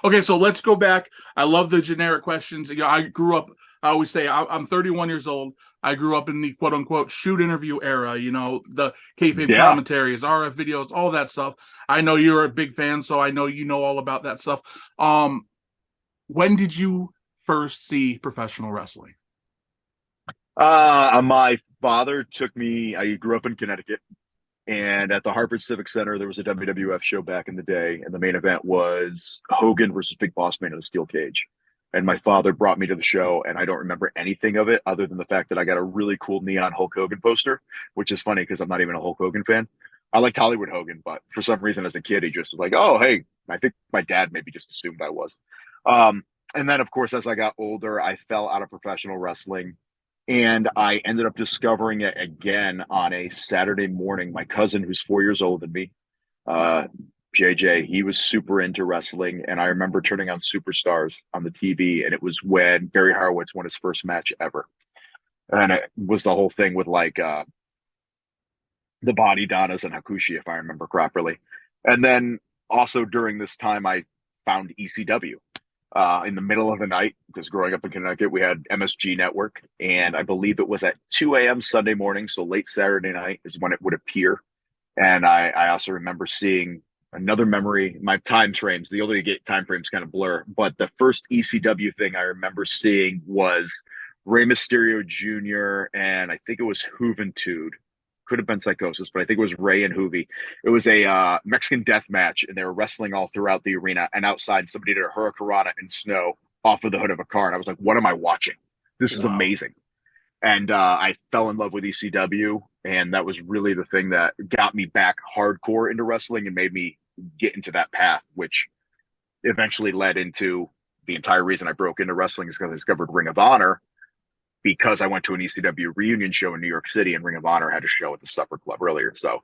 Okay, so let's go back. I love the generic questions. I grew up. I always say I'm 31 years old. I grew up in the quote unquote shoot interview era. The kayfabe Yeah. commentaries, RF videos, all that stuff. I know you're a big fan, so I know you know all about that stuff. When did you first see professional wrestling? My father took me, I grew up in Connecticut, and at the Harvard Civic Center, there was a WWF show back in the day, and the main event was Hogan versus Big Boss Man in a steel cage. And my father brought me to the show, and I don't remember anything of it other than the fact that I got a really cool neon Hulk Hogan poster, which is funny because I'm not even a Hulk Hogan fan. I liked Hollywood Hogan, but for some reason as a kid, he just was like, oh, hey, I think my dad maybe just assumed I was. Um, and then, of course, as I got older, I fell out of professional wrestling and I ended up discovering it again on a Saturday morning. My cousin, who's 4 years older than me, uh, JJ, he was super into wrestling. And I remember turning on Superstars on the TV, and it was when Barry Horowitz won his first match ever. And it was the whole thing with the body Donnas and Hakushi, if I remember properly. And then also during this time, I found ECW in the middle of the night because growing up in Connecticut, we had MSG Network, and I believe it was at 2 a.m. Sunday morning, so late Saturday night is when it would appear. And I also remember seeing another memory. My time frames, the older you get, time frames kind of blur. But the first ECW thing I remember seeing was Rey Mysterio Jr. and I think it was Juventud. Could have been Psychosis, but I think it was Ray and Hoovy. It was a Mexican death match, and they were wrestling all throughout the arena. And outside, somebody did a hurricanrana in snow off of the hood of a car. And I was like, what am I watching? This is Wow. amazing. And I fell in love with ECW. And that was really the thing that got me back hardcore into wrestling and made me get into that path, which eventually led into the entire reason I broke into wrestling is because I discovered Ring of Honor because I went to an ECW reunion show in New York City and Ring of Honor had a show at the Supper Club earlier. So